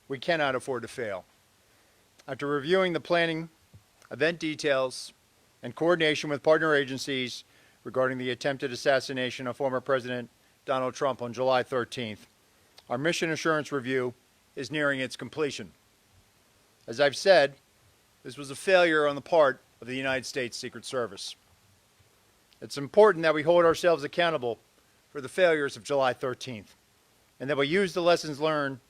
We cannot afford to fail. After reviewing the planning, event details, and coordination with partner agencies regarding the attempted assassination of former President Donald Trump on July 13th, our mission assurance review is nearing its completion. As I've said, this was a failure on the part of the United States Secret Service. It's important that we hold ourselves accountable for the failures of July 13th, and that we use the lessons learned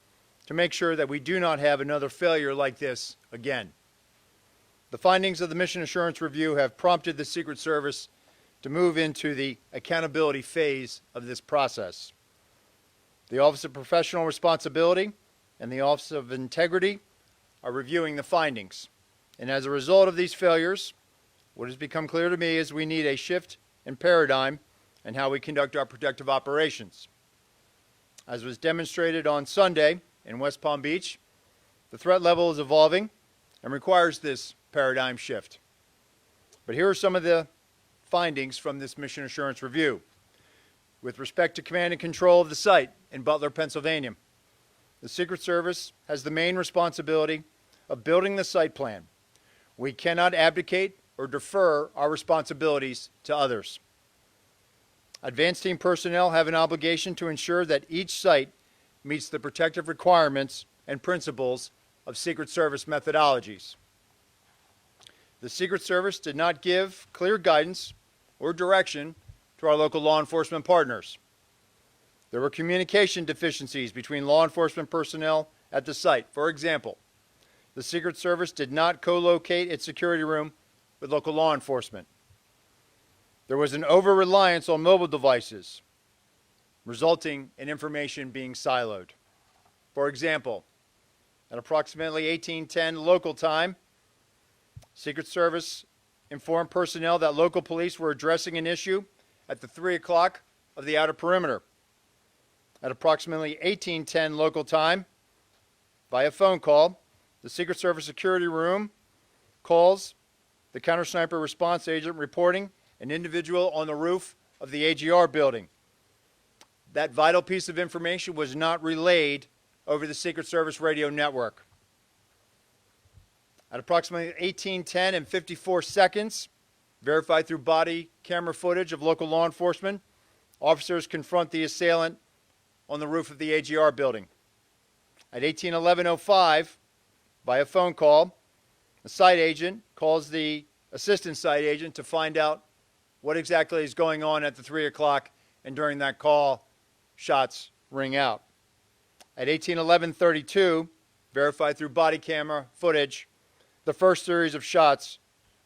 to make sure that we do not have another failure like this again. The findings of the Mission Assurance Review have prompted the Secret Service to move into the accountability phase of this process. The Office of Professional Responsibility and the Office of Integrity are reviewing the findings. And as a result of these failures, what has become clear to me is we need a shift in paradigm in how we conduct our protective operations. As was demonstrated on Sunday in West Palm Beach, the threat level is evolving and requires this paradigm shift. But here are some of the findings from this Mission Assurance Review. With respect to command and control of the site in Butler, Pennsylvania, the Secret Service has the main responsibility of building the site plan. We cannot abdicate or defer our responsibilities to others. Advanced team personnel have an obligation to ensure that each site meets the protective requirements and principles of Secret Service methodologies. The Secret Service did not give clear guidance or direction to our local law enforcement partners. There were communication deficiencies between law enforcement personnel at the site. For example, the Secret Service did not co-locate its security room with local law enforcement. There was an over-reliance on mobile devices, resulting in information being siloed. For example, at approximately 1810 local time, Secret Service informed personnel that local police were addressing an issue at the 3 o'clock of the outer perimeter. At approximately 1810 local time, via phone call, the Secret Service security room calls the counter-sniper response agent reporting an individual on the roof of the AGR building. That vital piece of information was not relayed over the Secret Service radio network. At approximately 18:10 and 54 seconds, verified through body camera footage of local law enforcement, officers confront the assailant on the roof of the AGR building. At 18:11:05, by a phone call, a site agent calls the assistant site agent to find out what exactly is going on at the 3 o'clock, and during that call, shots ring out. At 18:11:32, verified through body camera footage, the first series of shots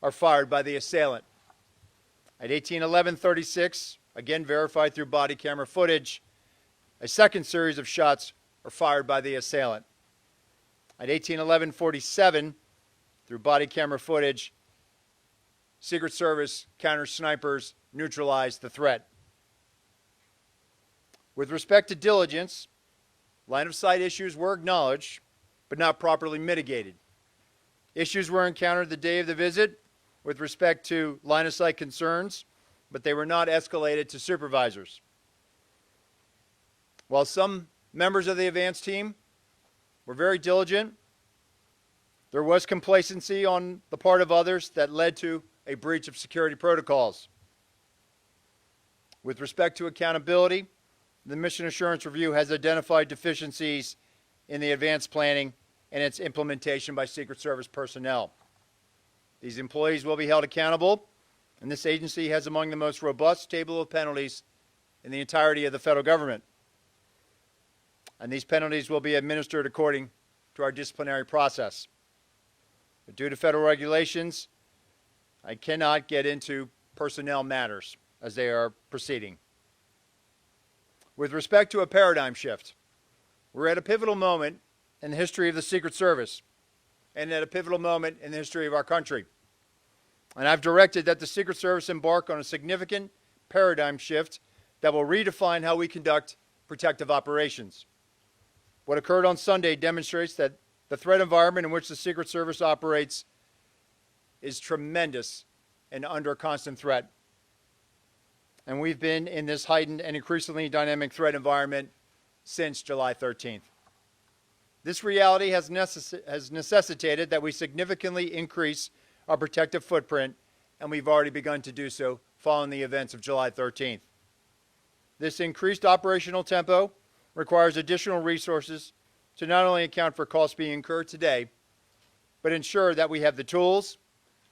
are fired by the assailant. At 18:11:36, again verified through body camera footage, a second series of shots are fired by the assailant. At 18:11:47, through body camera footage, Secret Service counter-snipers neutralized the threat. With respect to diligence, line-of-sight issues were acknowledged, but not properly mitigated. Issues were encountered the day of the visit with respect to line-of-sight concerns, but they were not escalated to supervisors. While some members of the advance team were very diligent, there was complacency on the part of others that led to a breach of security protocols. With respect to accountability, the Mission Assurance Review has identified deficiencies in the advanced planning and its implementation by Secret Service personnel. These employees will be held accountable, and this agency has among the most robust table of penalties in the entirety of the federal government. And these penalties will be administered according to our disciplinary process. But due to federal regulations, I cannot get into personnel matters as they are proceeding. With respect to a paradigm shift, we're at a pivotal moment in the history of the Secret Service and at a pivotal moment in the history of our country. And I've directed that the Secret Service embark on a significant paradigm shift that will redefine how we conduct protective operations. What occurred on Sunday demonstrates that the threat environment in which the Secret Service operates is tremendous and under constant threat. And we've been in this heightened and increasingly dynamic threat environment since July 13th. This reality has necessitated that we significantly increase our protective footprint, and we've already begun to do so following the events of July 13th. This increased operational tempo requires additional resources to not only account for costs being incurred today, but ensure that we have the tools,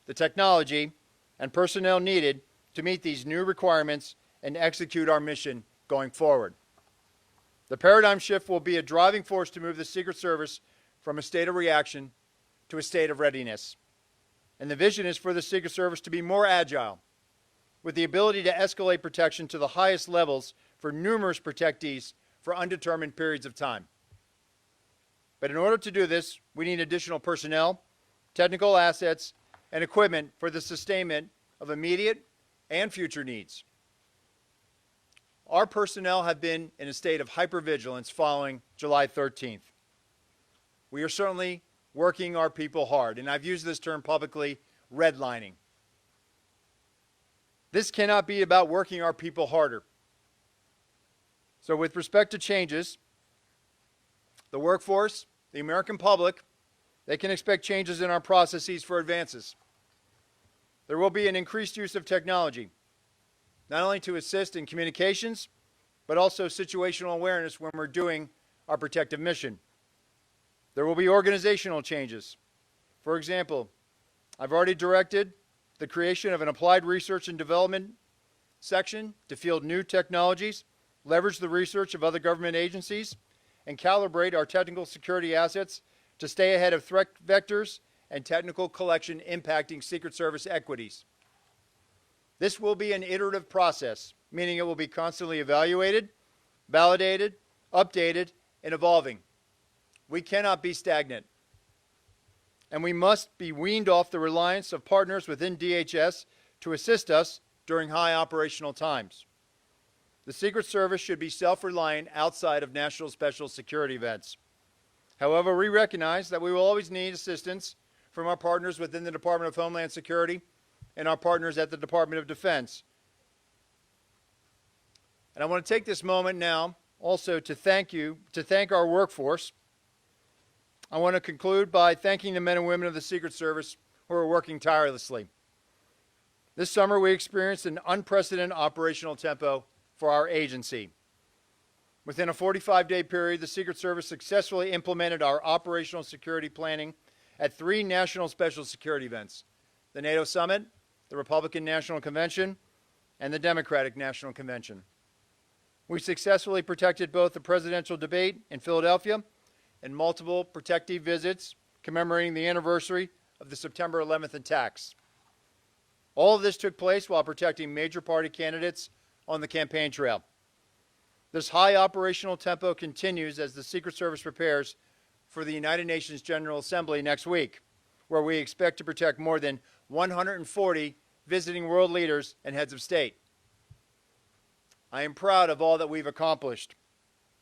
the technology, and personnel needed to meet these new requirements and execute our mission going forward. The paradigm shift will be a driving force to move the Secret Service from a state of reaction to a state of readiness. And the vision is for the Secret Service to be more agile, with the ability to escalate protection to the highest levels for numerous protectees for undetermined periods of time. But in order to do this, we need additional personnel, technical assets, and equipment for the sustainment of immediate and future needs. Our personnel have been in a state of hypervigilance following July 13th. We are certainly working our people hard, and I've used this term publicly, redlining. This cannot be about working our people harder. So with respect to changes, the workforce, the American public, they can expect changes in our processes for advances. There will be an increased use of technology, not only to assist in communications, but also situational awareness when we're doing our protective mission. There will be organizational changes. For example, I've already directed the creation of an applied research and development section to field new technologies, leverage the research of other government agencies, and calibrate our technical security assets to stay ahead of threat vectors and technical collection impacting Secret Service equities. This will be an iterative process, meaning it will be constantly evaluated, validated, updated, and evolving. We cannot be stagnant. And we must be weaned off the reliance of partners within DHS to assist us during high operational times. The Secret Service should be self-reliant outside of national special security events. However, we recognize that we will always need assistance from our partners within the Department of Homeland Security and our partners at the Department of Defense. And I want to take this moment now also to thank our workforce. I want to conclude by thanking the men and women of the Secret Service who are working tirelessly. This summer we experienced an unprecedented operational tempo for our agency. Within a 45-day period, the Secret Service successfully implemented our operational security planning at 3 national special security events: the NATO Summit, the Republican National Convention, and the Democratic National Convention. We successfully protected both the presidential debate in Philadelphia and multiple protectee visits commemorating the anniversary of the September 11th attacks. All of this took place while protecting major party candidates on the campaign trail. This high operational tempo continues as the Secret Service prepares for the United Nations General Assembly next week, where we expect to protect more than 140 visiting world leaders and heads of state. I am proud of all that we've accomplished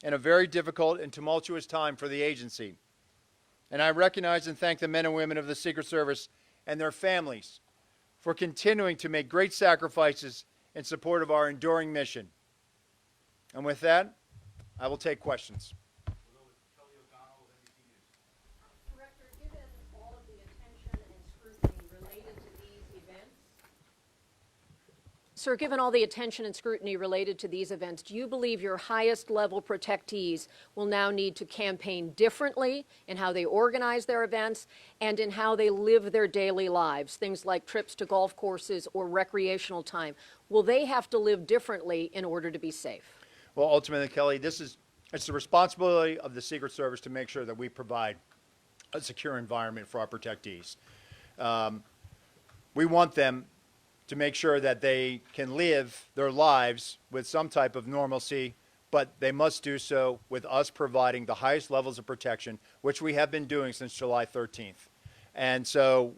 in a very difficult and tumultuous time for the agency. And I recognize and thank the men and women of the Secret Service and their families for continuing to make great sacrifices in support of our enduring mission. And with that, I will take questions. Director, given all of the attention and scrutiny related to these events, Sir, given all the attention and scrutiny related to these events, do you believe your highest level protectees will now need to campaign differently in how they organize their events and in how they live their daily lives, things like trips to golf courses or recreational time? Will they have to live differently in order to be safe? Well, ultimately, Kelly, it's the responsibility of the Secret Service to make sure that we provide a secure environment for our protectees. We want them to make sure that they can live their lives with some type of normalcy, but they must do so with us providing the highest levels of protection, which we have been doing since July 13th. And so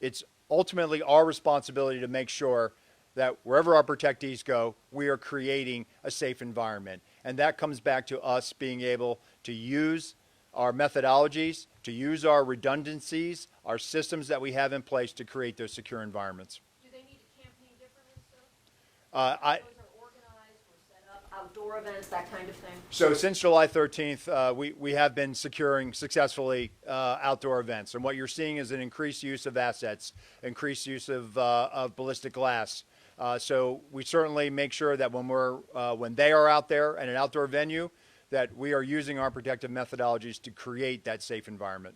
it's ultimately our responsibility to make sure that wherever our protectees go, we are creating a safe environment. And that comes back to us being able to use our methodologies, to use our redundancies, our systems that we have in place to create those secure environments. Do they need to campaign differently, sir? Those are organized or set up outdoors. outdoor events, that kind of thing? So since July 13th, we have been securing successfully outdoor events. And what you're seeing is an increased use of assets, increased use of ballistic glass. So we certainly make sure that when they are out there at an outdoor venue, that we are using our protective methodologies to create that safe environment.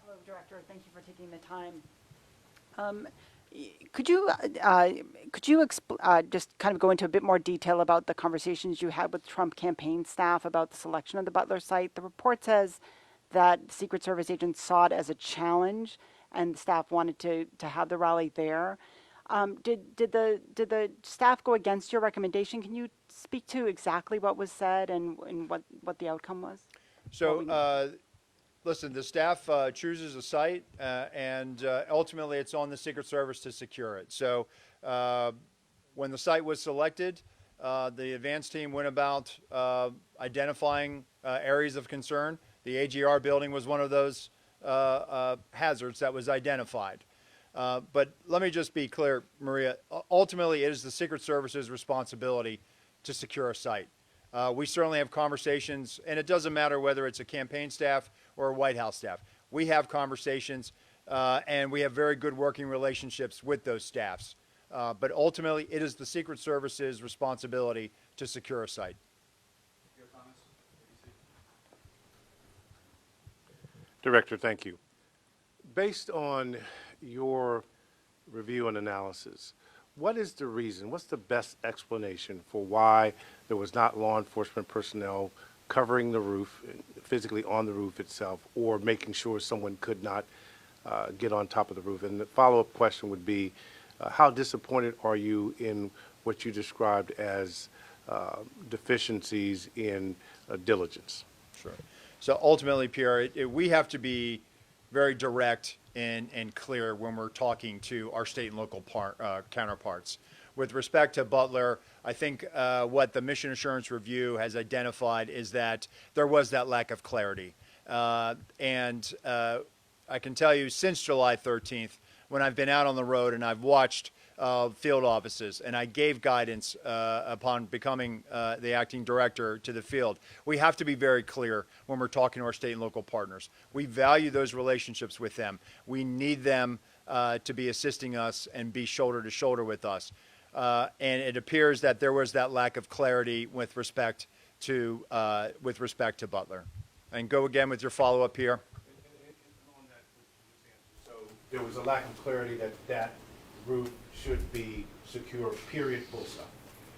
Hello, Director. Thank you for taking the time. Could you just kind of go into a bit more detail about the conversations you had with Trump campaign staff about the selection of the Butler site? The report says that Secret Service agents saw it as a challenge, and the staff wanted to have the rally there. Did the staff go against your recommendation? Can you speak to exactly what was said and what the outcome was? So, listen, the staff chooses a site, and ultimately it's on the Secret Service to secure it. So when the site was selected, the advance team went about identifying areas of concern. The AGR building was one of those hazards that was identified. But let me just be clear, Maria, ultimately it is the Secret Service's responsibility to secure a site. We certainly have conversations, and it doesn't matter whether it's a campaign staff or a White House staff. We have conversations, and we have very good working relationships with those staffs. But ultimately, it is the Secret Service's responsibility to secure a site. Your comments? Director, thank you. Based on your review and analysis, what is the reason, what's the best explanation for why there was not law enforcement personnel covering the roof, physically on the roof itself, or making sure someone could not get on top of the roof? And the follow-up question would be, how disappointed are you in what you described as deficiencies in diligence? Sure. So ultimately, Pierre, we have to be very direct and clear when we're talking to our state and local counterparts. With respect to Butler, I think what the Mission Assurance Review has identified is that there was that lack of clarity. And I can tell you, since July 13th, when I've been out on the road and I've watched field offices, and I gave guidance upon becoming the acting director to the field. We have to be very clear when we're talking to our state and local partners. We value those relationships with them. We need them to be assisting us and be shoulder to shoulder with us. And it appears that there was that lack of clarity with respect to Butler. And go again with your follow-up here. On that, so there was a lack of clarity that roof should be secure, period, full stop.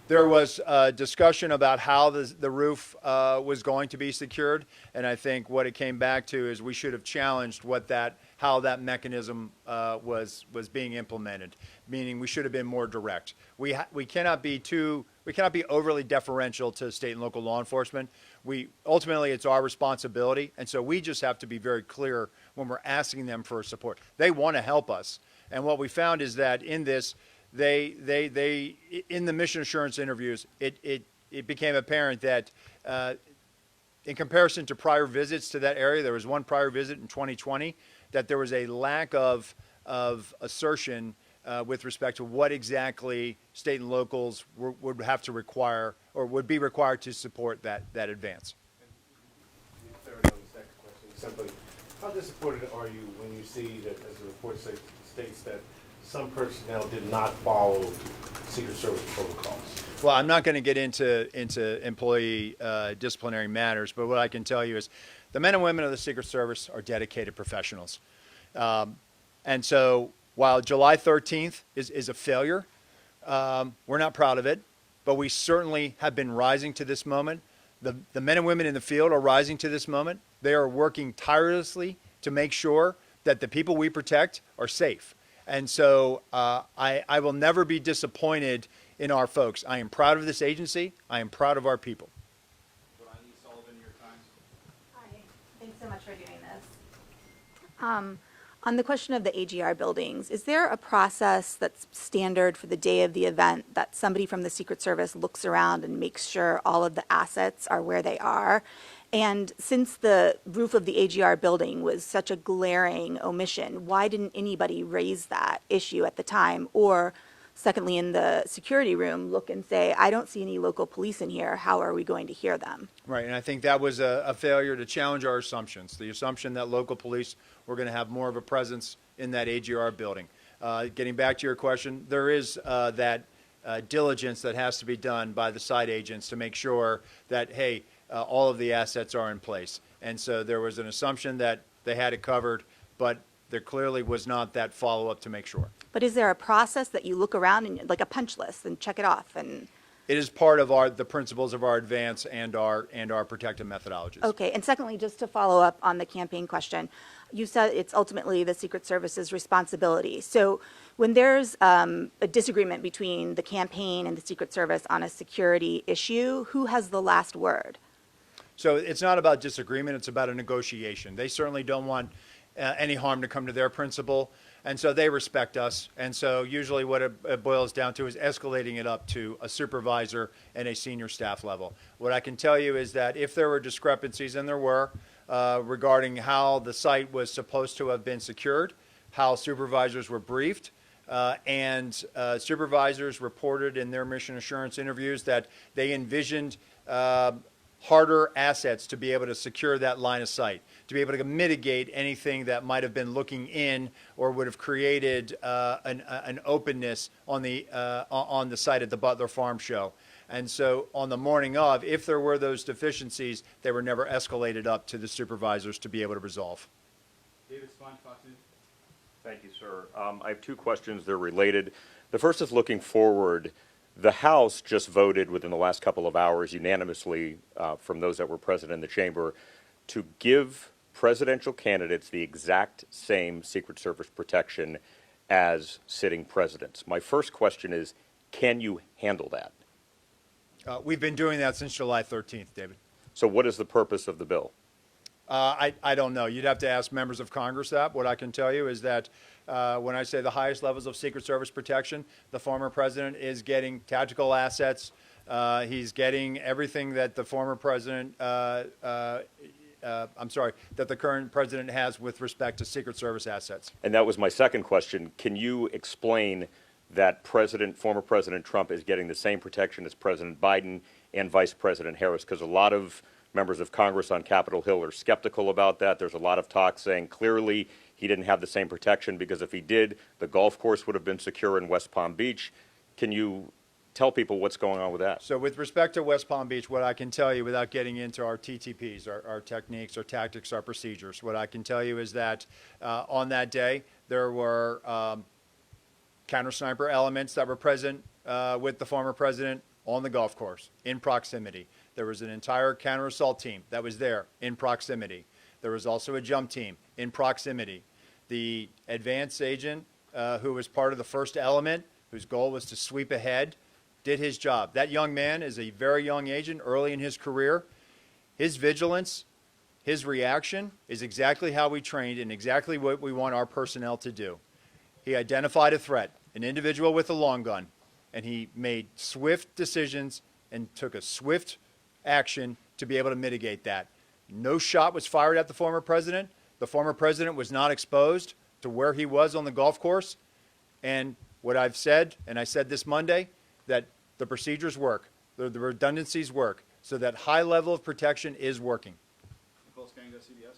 There was discussion about how the roof was going to be secured, and I think what it came back to is we should have challenged how that mechanism was being implemented. Meaning, we should have been more direct. We cannot be overly deferential to state and local law enforcement. Ultimately it's our responsibility, and so we just have to be very clear when we're asking them for support. They want to help us, and what we found is that in this. They in the mission assurance interviews, it became apparent that in comparison to prior visits to that area, there was one prior visit in 2020, that there was a lack of assertion with respect to what exactly state and locals would have to require or would be required to support that advance. And clarity on the second question, simply, how disappointed are you when you see that, as the report states that some personnel did not follow Secret Service protocols? Well, I'm not going to get into employee disciplinary matters, but what I can tell you is the men and women of the Secret Service are dedicated professionals. And so while July 13th is a failure, we're not proud of it, but we certainly have been rising to this moment. The men and women in the field are rising to this moment. They are working tirelessly to make sure that the people we protect are safe. And so I will never be disappointed in our folks. I am proud of this agency. I am proud of our people. Hi, thanks so much for doing this. On the question of the AGR buildings, is there a process that's standard for the day of the event that somebody from the Secret Service looks around and makes sure all of the assets are where they are? And since the roof of the AGR building was such a glaring omission, why didn't anybody raise that issue at the time or secondly, in the security room, look and say, I don't see any local police in here. How are we going to hear them? Right, and I think that was a failure to challenge our assumptions. The assumption that local police were going to have more of a presence in that AGR building. Getting back to your question, there is that diligence that has to be done by the site agents to make sure that, hey, all of the assets are in place. And so there was an assumption that they had it covered, but there clearly was not that follow-up to make sure. But is there a process that you look around and like a punch list and check it off? And It is part of the principles of our advance and our protective methodologies. okay, and secondly, just to follow up on the campaign question, you said it's ultimately the Secret Service's responsibility. So when there's a disagreement between the campaign and the Secret Service on a security issue, who has the last word? So it's not about disagreement, it's about a negotiation. They certainly don't want any harm to come to their principal, and so they respect us. And so usually what it boils down to is escalating it up to a supervisor and a senior staff level. What I can tell you is that if there were discrepancies, and there were, regarding how the site was supposed to have been secured, how supervisors were briefed, and supervisors reported in their mission assurance interviews that they envisioned harder assets to be able to secure that line of sight, to be able to mitigate anything that might have been looking in or would have created an openness on the site at the Butler Farm Show. And so on the morning of, if there were those deficiencies, they were never escalated up to the supervisors to be able to resolve. David Sponge, Fox News. Thank you, sir. I have two questions. They're related. The first is looking forward. The House just voted within the last couple of hours unanimously from those that were present in the chamber to give presidential candidates the exact same Secret Service protection as sitting presidents. My first question is, can you handle that? We've been doing that since July 13th, David. So what is the purpose of the bill? I don't know. You'd have to ask members of Congress that. What I can tell you is that when I say the highest levels of Secret Service protection, the former president is getting tactical assets. He's getting everything that the former president, that the current president has with respect to Secret Service assets. And that was my second question. Can you explain that former President Trump is getting the same protection as President Biden and Vice President Harris? Because a lot of members of Congress on Capitol Hill are skeptical about that. There's a lot of talk saying clearly he didn't have the same protection because if he did, the golf course would have been secure in West Palm Beach. Can you tell people what's going on with that? So with respect to West Palm Beach, what I can tell you without getting into our TTPs, our techniques, our tactics, our procedures, what I can tell you is that on that day, there were counter-sniper elements that were present with the former president on the golf course in proximity. There was an entire counter-assault team that was there in proximity. There was also a jump team in proximity. The advance agent who was part of the first element, whose goal was to sweep ahead, did his job. That young man is a very young agent early in his career. His vigilance, his reaction is exactly how we trained and exactly what we want our personnel to do. He identified a threat, an individual with a long gun, and he made swift decisions and took a swift action to be able to mitigate that. No shot was fired at the former president. The former president was not exposed to where he was on the golf course. And what I've said, and I said this Monday, that the procedures work, the redundancies work, so that high level of protection is working. Nicole Skanga, CBS.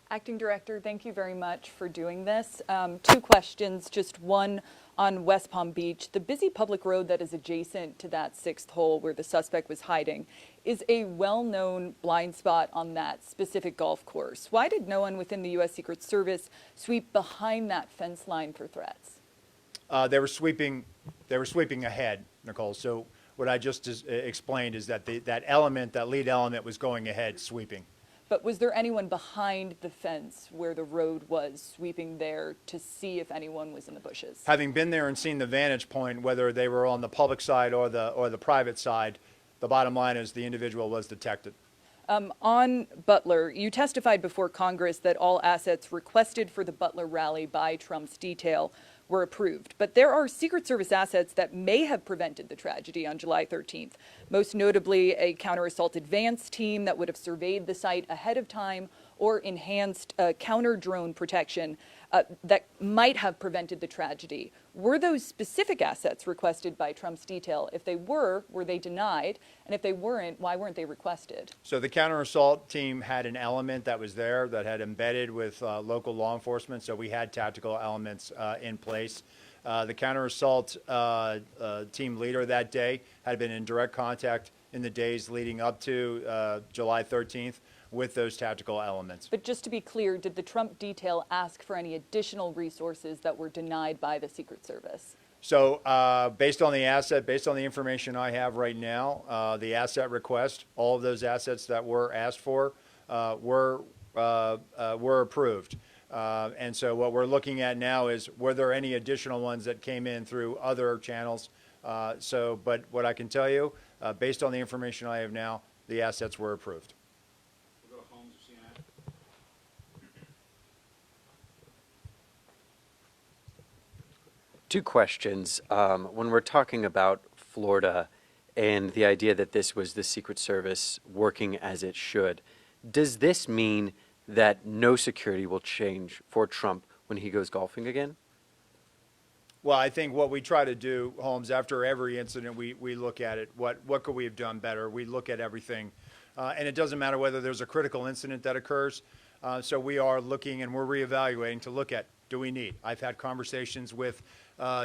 Acting Director, thank you very much for doing this. Two questions, just one on West Palm Beach. The busy public road that is adjacent to that sixth hole where the suspect was hiding is a well-known blind spot on that specific golf course. Why did no one within the U.S. Secret Service sweep behind that fence line for threats? They were sweeping ahead, Nicole. So what I just explained is that that lead element was going ahead sweeping. But was there anyone behind the fence where the road was sweeping there to see if anyone was in the bushes? Having been there and seen the vantage point, whether they were on the public side or the private side, the bottom line is the individual was detected. On Butler, you testified before Congress that all assets requested for the Butler rally by Trump's detail were approved. But there are Secret Service assets that may have prevented the tragedy on July 13th, most notably a counter-assault advance team that would have surveyed the site ahead of time, or enhanced counter-drone protection that might have prevented the tragedy. Were those specific assets requested by Trump's detail? If they were they denied? And if they weren't, why weren't they requested? So the counter-assault team had an element that was there that had embedded with local law enforcement, so we had tactical elements in place. The counter-assault team leader that day had been in direct contact in the days leading up to July 13th with those tactical elements. But just to be clear, did the Trump detail ask for any additional resources that were denied by the Secret Service? So based on the information I have right now, the asset request, all of those assets that were asked for were approved. And so what we're looking at now is, were there any additional ones that came in through other channels? But what I can tell you, based on the information I have now, the assets were approved. We'll go to Holmes or CNN. Two questions. When we're talking about Florida and the idea that this was the Secret Service working as it should, does this mean that no security will change for Trump when he goes golfing again? Well, I think what we try to do, Holmes, after every incident, we look at it. What could we have done better? We look at everything. And it doesn't matter whether there's a critical incident that occurs. So we are looking and we're reevaluating to look at, do we need? I've had conversations with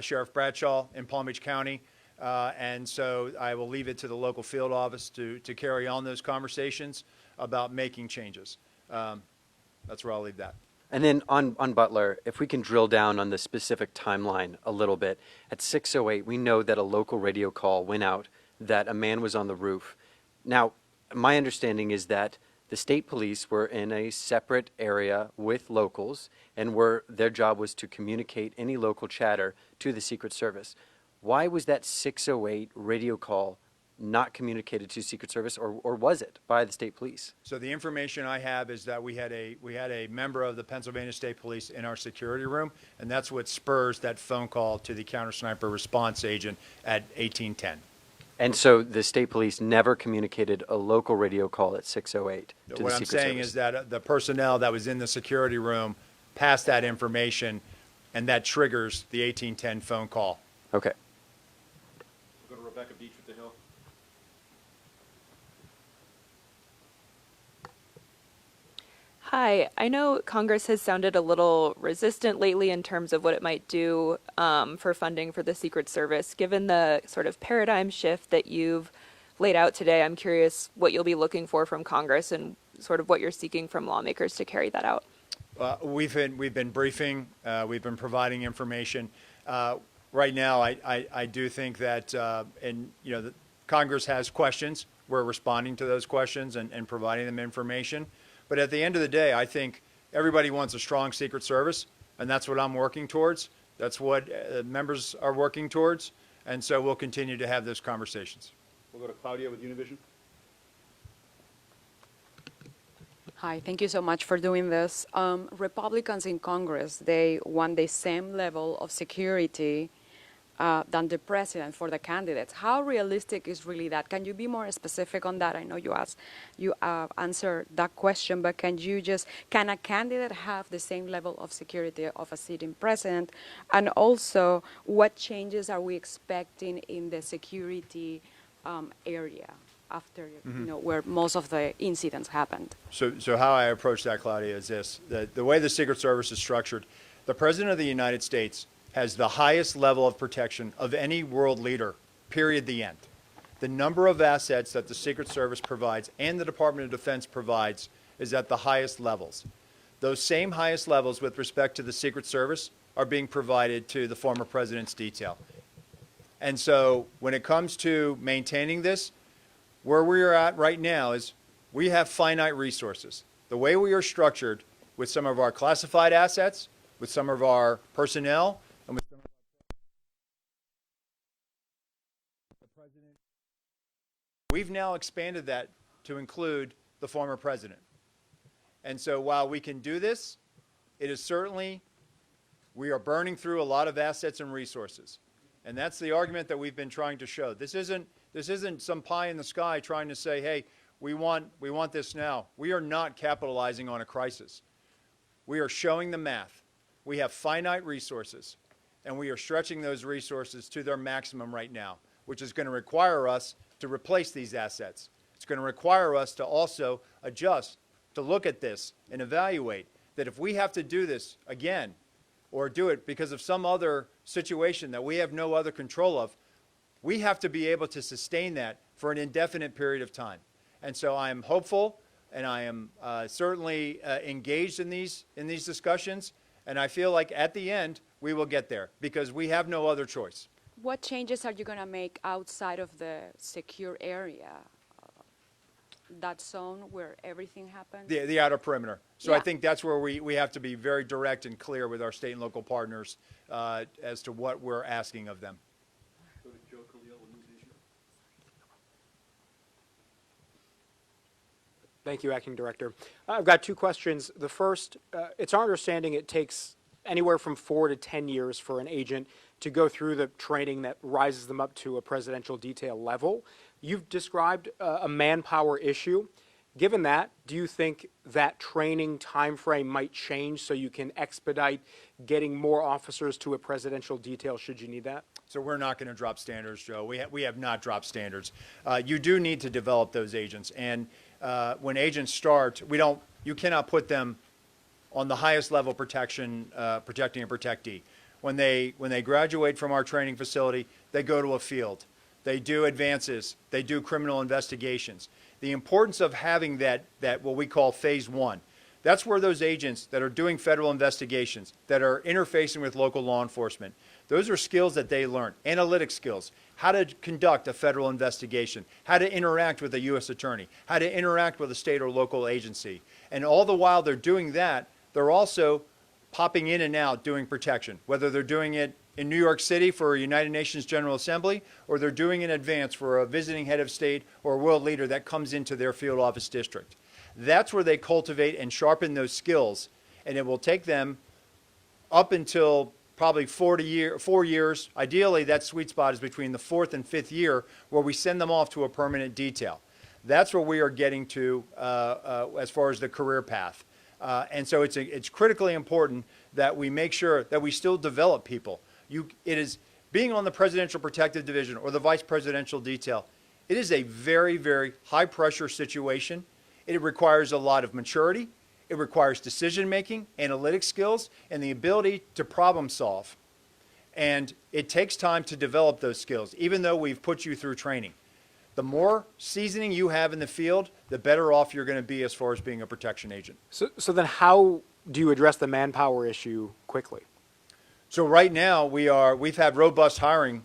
Sheriff Bradshaw in Palm Beach County. And so I will leave it to the local field office to carry on those conversations about making changes. That's where I'll leave that. And then on Butler, if we can drill down on the specific timeline a little bit, at 6:08, we know that a local radio call went out that a man was on the roof. Now, my understanding is that the state police were in a separate area with locals, and their job was to communicate any local chatter to the Secret Service. Why was that 6:08 radio call not communicated to Secret Service, or was it by the state police? So the information I have is that we had a member of the Pennsylvania State Police in our security room, and that's what spurs that phone call to the counter sniper response agent at 1810. And so the state police never communicated a local radio call at 6:08 to the What I'm Secret saying Service. is that the personnel that was in the security room passed that information, and that triggers the 1810 phone call. Okay. We'll go to Rebecca Beach with the Hill. Hi, I know Congress has sounded a little resistant lately in terms of what it might do for funding for the Secret Service. Given the sort of paradigm shift that you've laid out today, I'm curious what you'll be looking for from Congress and sort of what you're seeking from lawmakers to carry that out. We've been briefing, we've been providing information. Right now, I do think that, Congress has questions. We're responding to those questions and providing them information. But at the end of the day, I think everybody wants a strong Secret Service, and that's what I'm working towards. That's what members are working towards, and so we'll continue to have those conversations. We'll go to Claudia with Univision. Hi, thank you so much for doing this. Republicans in Congress, they want the same level of security than the president for the candidates. How realistic is really that? Can you be more specific on that? I know you answered that question, but can a candidate have the same level of security of a sitting president? And also, what changes are we expecting in the security area after, where most of the incidents happened? So how I approach that, Claudia, is this. The way the Secret Service is structured, the President of the United States has the highest level of protection of any world leader, period, the end. The number of assets that the Secret Service provides and the Department of Defense provides is at the highest levels. Those same highest levels with respect to the Secret Service are being provided to the former president's detail. And so when it comes to maintaining this, where we are at right now is we have finite resources. The way we are structured with some of our classified assets, with some of our personnel, and with some of the president, we've now expanded that to include the former president. And so while we can do this, it is certainly, we are burning through a lot of assets and resources. And that's the argument that we've been trying to show. This isn't some pie in the sky trying to say, hey, we want this now. We are not capitalizing on a crisis. We are showing the math. We have finite resources, and we are stretching those resources to their maximum right now, which is going to require us to replace these assets. It's going to require us to also adjust, to look at this and evaluate that if we have to do this again or do it because of some other situation that we have no other control of, we have to be able to sustain that for an indefinite period of time. And so I am hopeful, and I am certainly engaged in these discussions, and I feel like at the end we will get there because we have no other choice. What changes are you going to make outside of the secure area? That zone where everything happens? The outer perimeter. So Yeah. I think that's where we have to be very direct and clear with our state and local partners as to what we're asking of them. Go to Joe Khalil with News Nation. Thank you, Acting Director. I've got two questions. The first, it's our understanding it takes anywhere from 4 to 10 years for an agent to go through the training that rises them up to a presidential detail level. You've described a manpower issue. Given that, do you think that training timeframe might change so you can expedite getting more officers to a presidential detail should you need that? So we're not going to drop standards, Joe. We have not dropped standards. You do need to develop those agents, and when agents start, you cannot put them on the highest level protection, protecting a protectee. When they graduate from our training facility, they go to a field. They do advances. They do criminal investigations. The importance of having that what we call phase one, that's where those agents that are doing federal investigations, that are interfacing with local law enforcement, those are skills that they learn, analytic skills, how to conduct a federal investigation, how to interact with a U.S. attorney, how to interact with a state or local agency. And all the while they're doing that, they're also popping in and out doing protection, whether they're doing it in New York City for a United Nations General Assembly, or they're doing in advance for a visiting head of state or a world leader that comes into their field office district. That's where they cultivate and sharpen those skills, and it will take them up until probably 4 years. Ideally, that sweet spot is between the 4th and 5th year where we send them off to a permanent detail. That's where we are getting to as far as the career path. And so it's critically important that we make sure that we still develop people. It is being on the Presidential Protective Division or the Vice Presidential Detail. It is a very, very high pressure situation. It requires a lot of maturity. It requires decision making, analytic skills, and the ability to problem solve. And it takes time to develop those skills, even though we've put you through training. The more seasoning you have in the field, the better off you're going to be as far as being a protection agent. So then how do you address the manpower issue quickly? So right now we've had robust hiring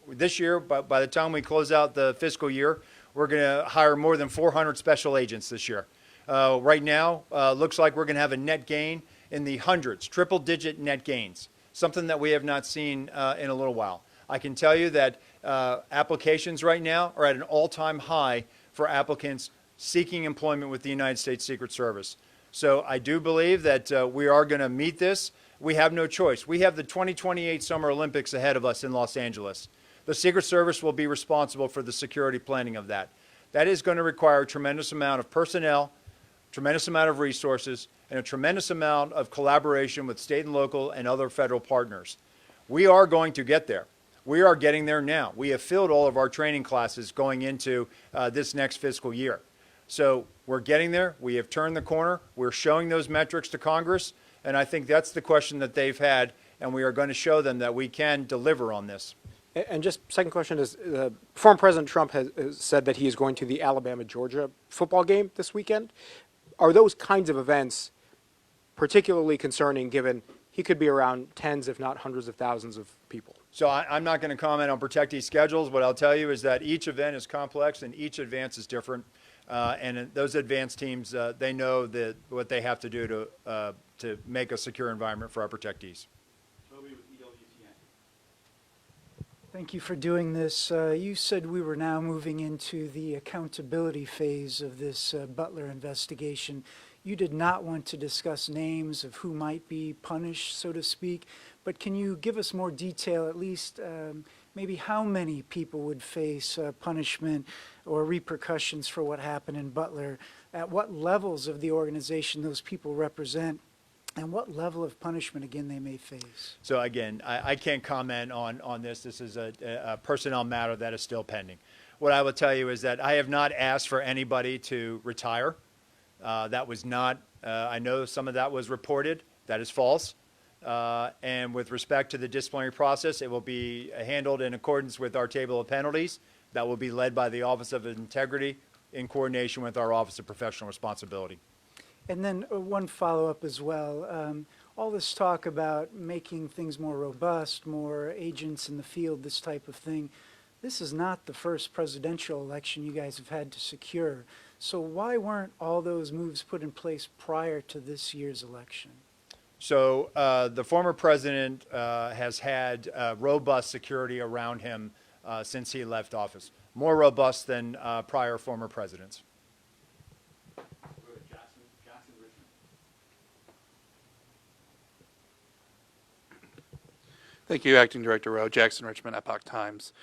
this year. But by the time we close out the fiscal year, we're going to hire more than 400 special agents this year. Right now, looks like we're going to have a net gain in the hundreds, triple-digit net gains, something that we have not seen in a little while. I can tell you that applications right now are at an all-time high for applicants seeking employment with the United States Secret Service. So I do believe that we are going to meet this. We have no choice. We have the 2028 Summer Olympics ahead of us in Los Angeles. The Secret Service will be responsible for the security planning of that. That is going to require a tremendous amount of personnel, tremendous amount of resources, and a tremendous amount of collaboration with state and local and other federal partners. We are going to get there. We are getting there now. We have filled all of our training classes going into this next fiscal year. So we're getting there. We have turned the corner. We're showing those metrics to Congress, and I think that's the question that they've had, and we are going to show them that we can deliver on this. And just second question is, former President Trump has said that he is going to the Alabama-Georgia football game this weekend. Are those kinds of events particularly concerning given he could be around tens, if not hundreds of thousands of people? So I'm not going to comment on protectee schedules. What I'll tell you is that each event is complex and each advance is different. And those advance teams, they know what they have to do to make a secure environment for our protectees. Thank you for doing this. You said we were now moving into the accountability phase of this Butler investigation. You did not want to discuss names of who might be punished, so to speak, but can you give us more detail, at least maybe how many people would face punishment or repercussions for what happened in Butler, at what levels of the organization those people represent, and what level of punishment, again, they may face. So again, I can't comment on this. This is a personnel matter that is still pending. What I will tell you is that I have not asked for anybody to retire. That was not, I know some of that was reported. That is false. And with respect to the disciplinary process, it will be handled in accordance with our table of penalties. That will be led by the Office of Integrity in coordination with our Office of Professional Responsibility. And then one follow-up as well. All this talk about making things more robust, more agents in the field, this type of thing, this is not the first presidential election you guys have had to secure. So why weren't all those moves put in place prior to this year's election? So the former president has had robust security around him since he left office, more robust than prior former presidents. Thank you, Acting Director Rowe. Jackson Richmond, Epoch Times.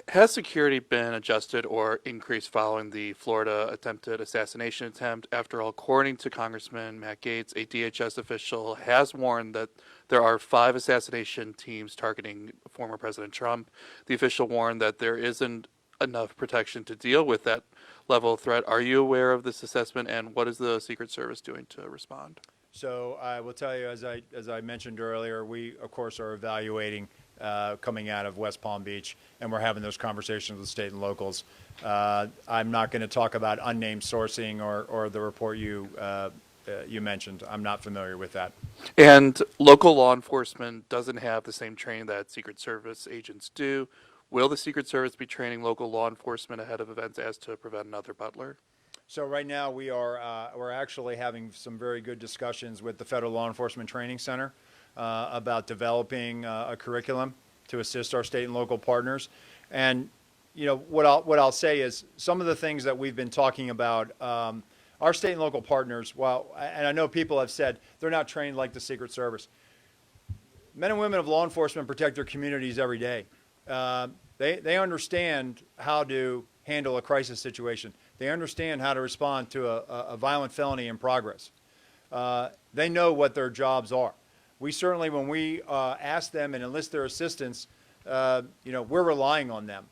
Has security been adjusted or increased following the Florida attempted assassination attempt? After all, according to Congressman Matt Gaetz, a DHS official has warned that there are 5 assassination teams targeting former President Trump. The official warned that there isn't enough protection to deal with that level of threat. Are you aware of this assessment, and what is the Secret Service doing to respond? So I will tell you, as I mentioned earlier, we, of course, are evaluating coming out of West Palm Beach, and we're having those conversations with state and locals. I'm not going to talk about unnamed sourcing or the report you mentioned. I'm not familiar with that. And local law enforcement doesn't have the same training that Secret Service agents do. Will the Secret Service be training local law enforcement ahead of events as to prevent another Butler? So right now we're actually having some very good discussions with the Federal Law Enforcement Training Center about developing a curriculum to assist our state and local partners. And you know what I'll say is some of the things that we've been talking about. Our state and local partners, and I know people have said they're not trained like the Secret Service. Men and women of law enforcement protect their communities every day. They understand how to handle a crisis situation. They understand how to respond to a violent felony in progress. They know what their jobs are. We certainly, when we ask them and enlist their assistance, we're relying on them.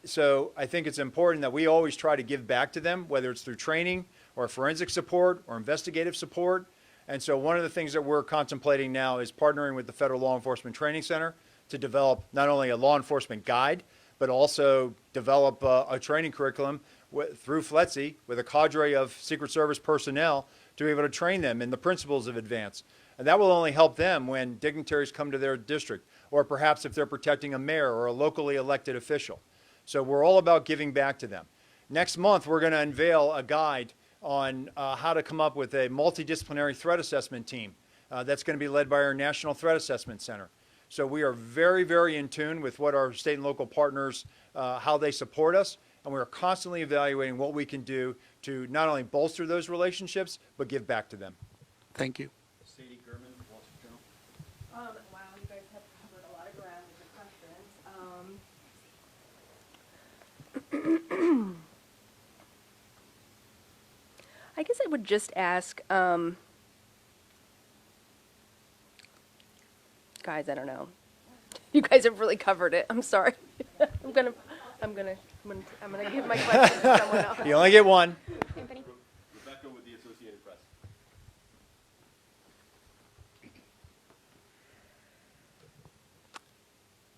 So I think it's important that we always try to give back to them, whether it's through training or forensic support or investigative support. And so one of the things that we're contemplating now is partnering with the Federal Law Enforcement Training Center to develop not only a law enforcement guide, but also develop a training curriculum through FLETC with a cadre of Secret Service personnel to be able to train them in the principles of advance. And that will only help them when dignitaries come to their district, or perhaps if they're protecting a mayor or a locally elected official. So we're all about giving back to them. Next month, we're going to unveil a guide on how to come up with a multidisciplinary threat assessment team that's going to be led by our National Threat Assessment Center. So we are very, very in tune with what our state and local partners, how they support us, and we are constantly evaluating what we can do to not only bolster those relationships, but give back to them. Thank you. Sadie Gurman, Wall Street Journal. Wow, you guys have covered a lot of ground with the questions. I guess I would just ask, guys, I don't know. You guys have really covered it. I'm sorry. I'm gonna give my question to someone else. You only get one. Anthony? Rebecca with the Associated Press.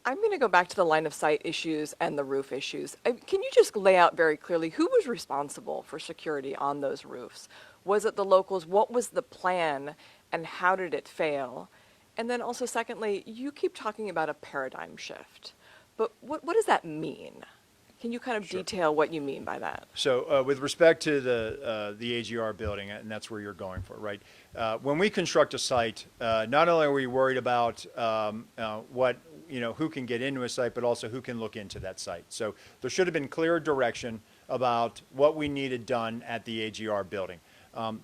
I'm going to go back to the line of sight issues and the roof issues. Can you just lay out very clearly who was responsible for security on those roofs? Was it the locals? What was the plan and how did it fail? And then also secondly, you keep talking about a paradigm shift, but what does that mean? Can you kind of detail what you mean by that? So with respect to the AGR building, and that's where you're going for, right? When we construct a site, not only are we worried about who can get into a site, but also who can look into that site. So there should have been clear direction about what we needed done at the AGR building.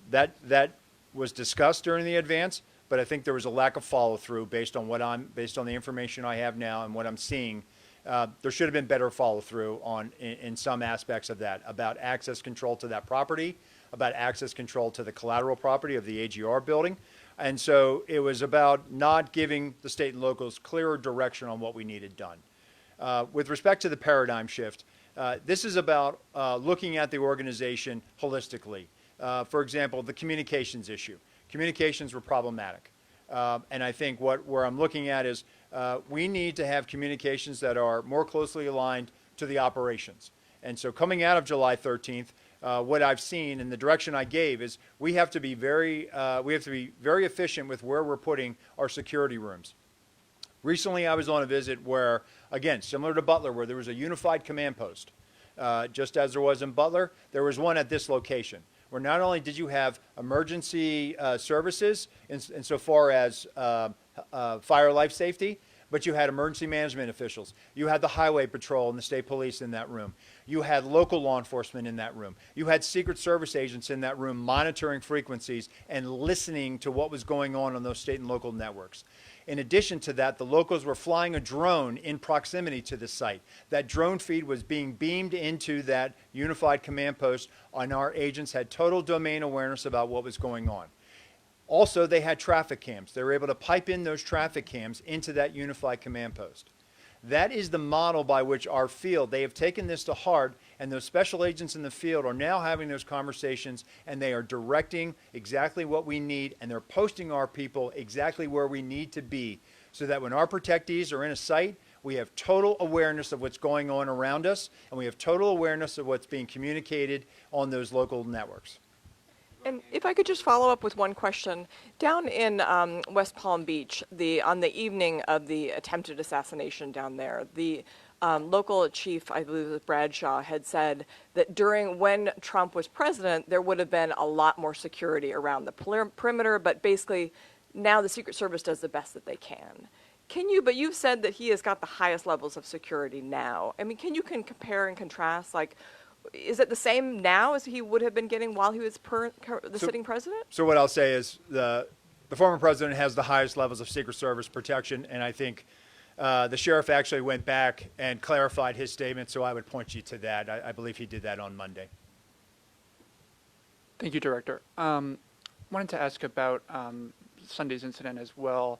That was discussed during the advance, but I think there was a lack of follow through based on the information I have now and what I'm seeing there should have been better follow through in some aspects of that, about access control to that property, about access control to the collateral property of the AGR building. And so it was about not giving the state and locals clearer direction on what we needed done. With respect to the paradigm shift, this is about looking at the organization holistically. For example, the communications issue. Communications were problematic. And I think where I'm looking at is we need to have communications that are more closely aligned to the operations. And so coming out of July 13th, what I've seen and the direction I gave is we have to be very efficient with where we're putting our security rooms. Recently, I was on a visit where, again, similar to Butler, where there was a unified command post. Just as there was in Butler, there was one at this location, where not only did you have emergency services insofar as fire life safety, but you had emergency management officials. You had the highway patrol and the state police in that room. You had local law enforcement in that room. You had Secret Service agents in that room monitoring frequencies and listening to what was going on those state and local networks. In addition to that, the locals were flying a drone in proximity to the site. That drone feed was being beamed into that unified command post, and our agents had total domain awareness about what was going on. Also, they had traffic cams. They were able to pipe in those traffic cams into that unified command post. That is the model by which our field, they have taken this to heart, and those special agents in the field are now having those conversations, and they are directing exactly what we need, and they're posting our people exactly where we need to be, so that when our protectees are in a site, we have total awareness of what's going on around us, and we have total awareness of what's being communicated on those local networks. And if I could just follow up with one question. Down in West Palm Beach, on the evening of the attempted assassination down there, the local chief, I believe it was Bradshaw, had said that when Trump was president, there would have been a lot more security around the perimeter, but basically now the Secret Service does the best that they can. But you've said that he has got the highest levels of security now. I mean, can you compare and contrast, like, is it the same now as he would have been getting while he was the sitting president? So what I'll say is the former president has the highest levels of Secret Service protection, and I think the sheriff actually went back and clarified his statement, so I would point you to that. I believe he did that on Monday. Thank you, Director. Wanted to ask about Sunday's incident as well.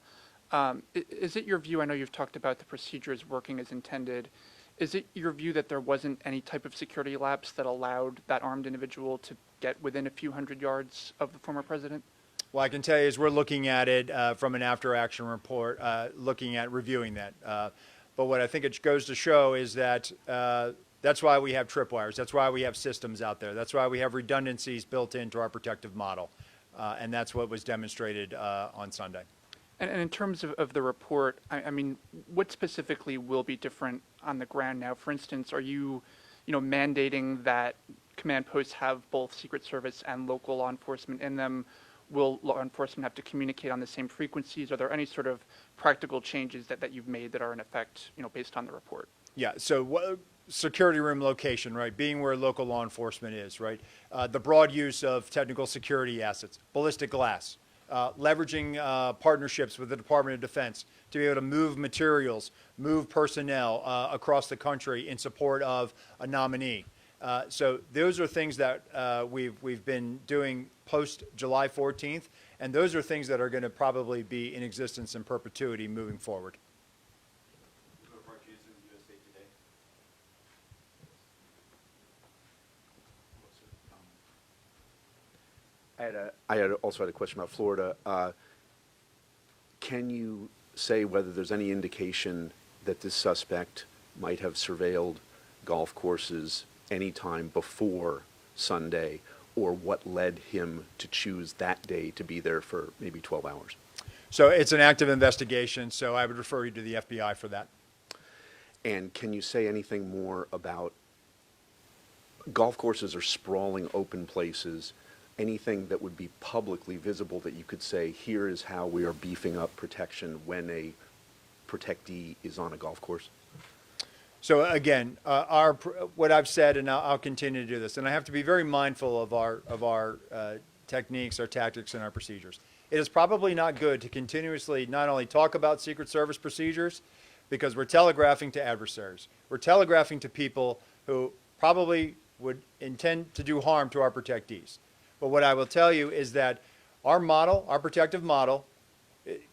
Is it your view, I know you've talked about the procedures working as intended, is it your view that there wasn't any type of security lapse that allowed that armed individual to get within a few hundred yards of the former president? Well, I can tell you is we're looking at it from an after-action report, looking at reviewing that. But what I think it goes to show is that that's why we have tripwires. That's why we have systems out there. That's why we have redundancies built into our protective model. And that's what was demonstrated on Sunday. And in terms of the report, I mean, what specifically will be different on the ground now? For instance, are you mandating that command posts have both Secret Service and local law enforcement in them? Will law enforcement have to communicate on the same frequencies? Are there any sort of practical changes that you've made that are in effect, based on the report? Yeah, so security room location, right, being where local law enforcement is, right? The broad use of technical security assets, ballistic glass, leveraging partnerships with the Department of Defense to be able to move materials, move personnel across the country in support of a nominee. So those are things that we've been doing post July 14th, and those are things that are going to probably be in existence in perpetuity moving forward. I also had a question about Florida. Can you say whether there's any indication that this suspect might have surveilled golf courses any time before Sunday, or what led him to choose that day to be there for maybe 12 hours? So it's an active investigation, so I would refer you to the FBI for that. And can you say anything more about golf courses are sprawling open places? Anything that would be publicly visible that you could say, here is how we are beefing up protection when a protectee is on a golf course? So again, what I've said, and I'll continue to do this, and I have to be very mindful of our techniques, our tactics, and our procedures. It is probably not good to continuously not only talk about Secret Service procedures, because we're telegraphing to adversaries. We're telegraphing to people who probably would intend to do harm to our protectees. But what I will tell you is that our model, our protective model,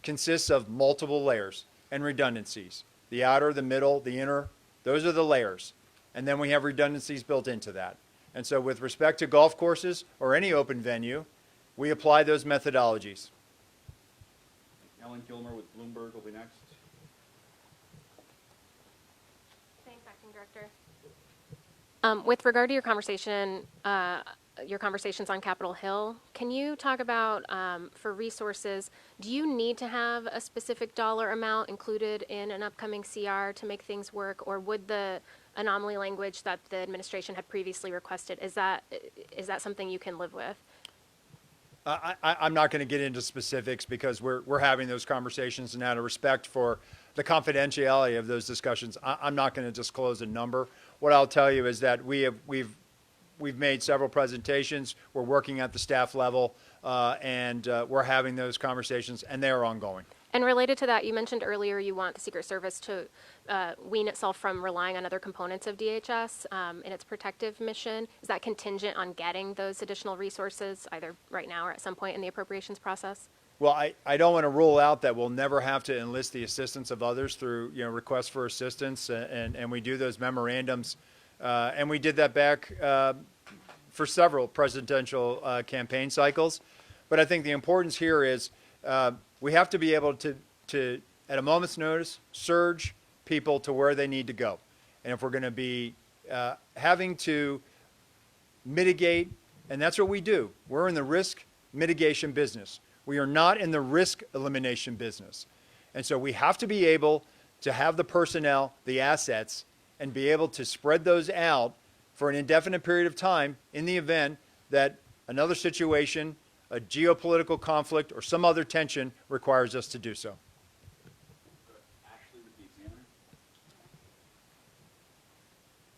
consists of multiple layers and redundancies. The outer, the middle, the inner, those are the layers. And then we have redundancies built into that. And so with respect to golf courses or any open venue, we apply those methodologies. Ellen Gilmer with Bloomberg will be next. Thanks, Acting Director. With regard to your conversations on Capitol Hill, can you talk about, for resources, do you need to have a specific dollar amount included in an upcoming CR to make things work, or would the anomaly language that the administration had previously requested, is that something you can live with? I'm not going to get into specifics because we're having those conversations, and out of respect for the confidentiality of those discussions, I'm not going to disclose a number. What I'll tell you is that we've made several presentations. We're working at the staff level, and we're having those conversations, and they are ongoing. And related to that, you mentioned earlier you want the Secret Service to wean itself from relying on other components of DHS in its protective mission. Is that contingent on getting those additional resources, either right now or at some point in the appropriations process? Well, I don't want to rule out that we'll never have to enlist the assistance of others through requests for assistance, and we do those memorandums, and we did that back for several presidential campaign cycles. But I think the importance here is we have to be able to, at a moment's notice, surge people to where they need to go. And if we're going to be having to mitigate, and that's what we do. We're in the risk mitigation business. We are not in the risk elimination business. And so we have to be able to have the personnel, the assets, and be able to spread those out for an indefinite period of time in the event that another situation, a geopolitical conflict, or some other tension requires us to do so. Ashley with the Examiner.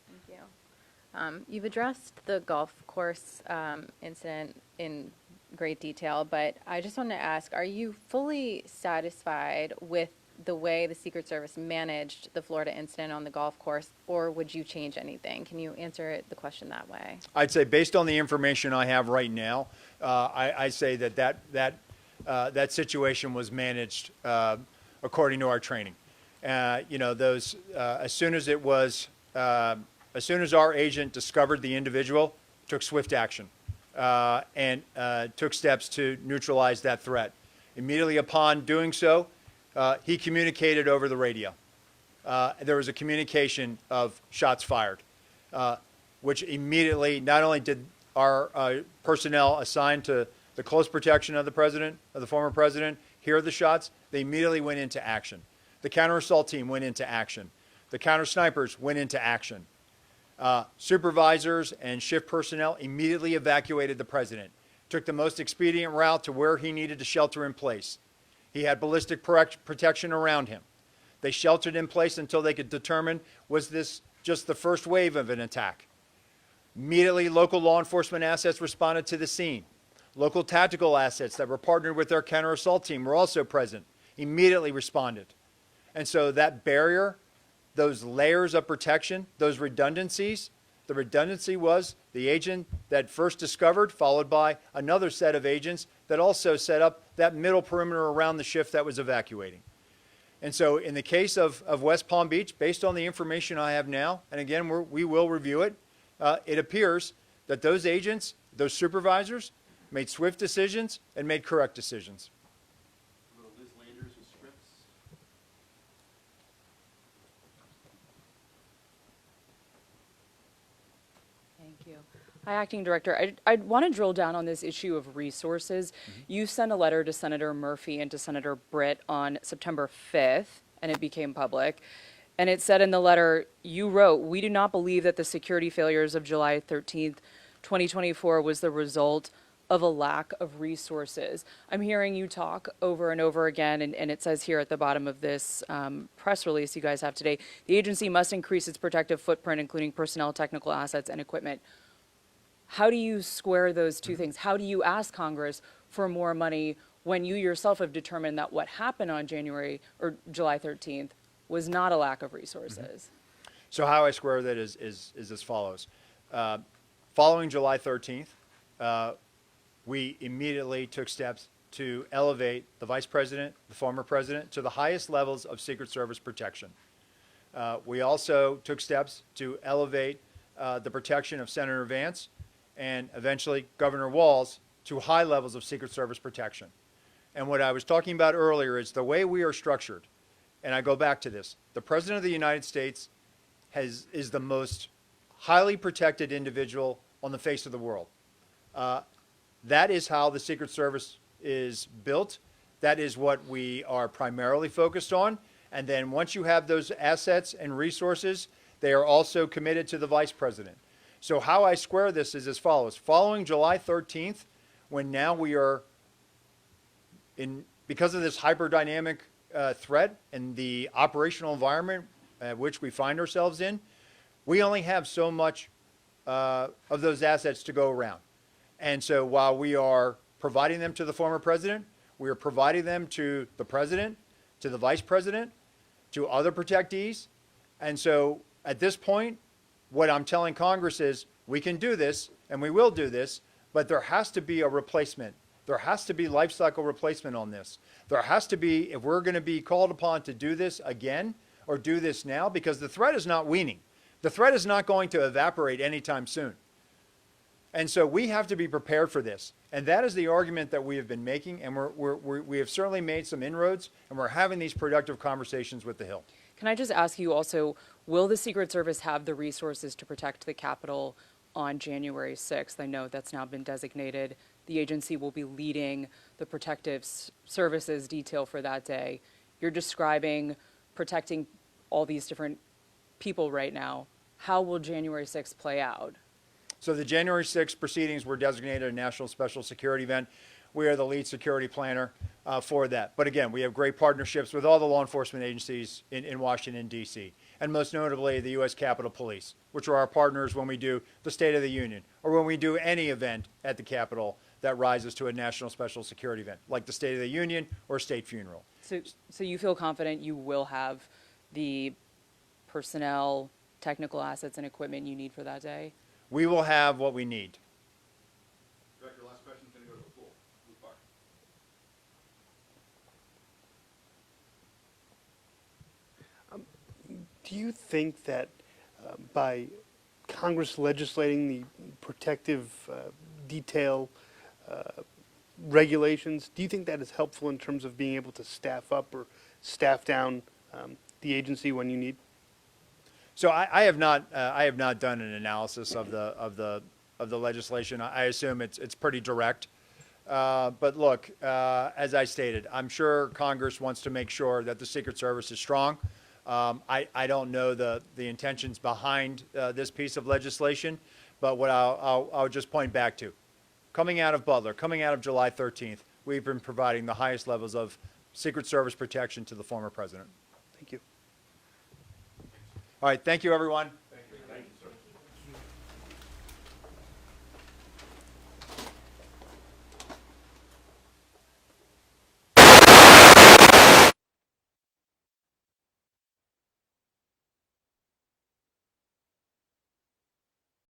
Thank you. You've addressed the golf course incident in great detail, but I just want to ask, are you fully satisfied with the way the Secret Service managed the Florida incident on the golf course, or would you change anything? Can you answer the question that way? I'd say based on the information I have right now, I say that situation was managed according to our training. As soon as our agent discovered the individual, took swift action and took steps to neutralize that threat. Immediately upon doing so, he communicated over the radio. There was a communication of shots fired, which immediately, not only did our personnel assigned to the close protection of the president, of the former president, hear the shots, they immediately went into action. The counter-assault team went into action. The counter-snipers went into action. Supervisors and shift personnel immediately evacuated the president, took the most expedient route to where he needed to shelter in place. He had ballistic protection around him. They sheltered in place until they could determine, was this just the first wave of an attack? Immediately, local law enforcement assets responded to the scene. Local tactical assets that were partnered with our counter-assault team were also present, immediately responded. And so that barrier, those layers of protection, those redundancies, the redundancy was the agent that first discovered, followed by another set of agents that also set up that middle perimeter around the shift that was evacuating. And so in the case of West Palm Beach, based on the information I have now, and again, we will review it, it appears that those agents, those supervisors, made swift decisions and made correct decisions. Liz Landers with Scripps. Thank you. Hi, Acting Director. I want to drill down on this issue of resources. You sent a letter to Senator Murphy and to Senator Britt on September 5th, and it became public. And it said in the letter, you wrote, "We do not believe that the security failures of July 13th, 2024 was the result of a lack of resources." I'm hearing you talk over and over again, and it says here at the bottom of this press release you guys have today, the agency must increase its protective footprint, including personnel, technical assets, and equipment. How do you square those two things? How do you ask Congress for more money when you yourself have determined that what happened on July 13th was not a lack of resources. So how I square that is as follows. Following July 13th, we immediately took steps to elevate the vice president, the former president, to the highest levels of Secret Service protection. We also took steps to elevate the protection of Senator Vance and eventually Governor Walz to high levels of Secret Service protection. And what I was talking about earlier is the way we are structured, and I go back to this, the President of the United States is the most highly protected individual on the face of the world. That is how the Secret Service is built. That is what we are primarily focused on. And then once you have those assets and resources, they are also committed to the vice president. So how I square this is as follows. Following July 13th, when now we are because of this hyper-dynamic threat and the operational environment which we find ourselves in, we only have so much of those assets to go around. And so while we are providing them to the former president, we are providing them to the president, to the vice president, to other protectees. And so at this point, what I'm telling Congress is we can do this and we will do this, but there has to be a replacement. There has to be life cycle replacement on this. There has to be, if we're going to be called upon to do this again or do this now, because the threat is not waning. The threat is not going to evaporate anytime soon. And so we have to be prepared for this. And that is the argument that we have been making, and we have certainly made some inroads, and we're having these productive conversations with the Hill. Can I just ask you also, will the Secret Service have the resources to protect the Capitol on January 6th? I know that's now been designated. The agency will be leading the protective services detail for that day. You're describing protecting all these different people right now. How will January 6th play out? So the January 6th proceedings were designated a national special security event. We are the lead security planner for that. But again, we have great partnerships with all the law enforcement agencies in Washington, D.C., and most notably the U.S. Capitol Police, which are our partners when we do the State of the Union or when we do any event at the Capitol that rises to a national special security event, like the State of the Union or state funeral. So you feel confident you will have the personnel, technical assets, and equipment you need for that day? We will have what we need. Director, last question is going to go to the pool. Blue bar. Do you think that by Congress legislating the protective detail regulations, do you think that is helpful in terms of being able to staff up or staff down the agency when you need? So I have not done an analysis of the legislation. I assume it's pretty direct. But look, as I stated, I'm sure Congress wants to make sure that the Secret Service is strong. I don't know the intentions behind this piece of legislation, but what I'll just point back to, coming out of Butler, coming out of July 13th, we've been providing the highest levels of Secret Service protection to the former president. Thank you. All right, thank you, everyone.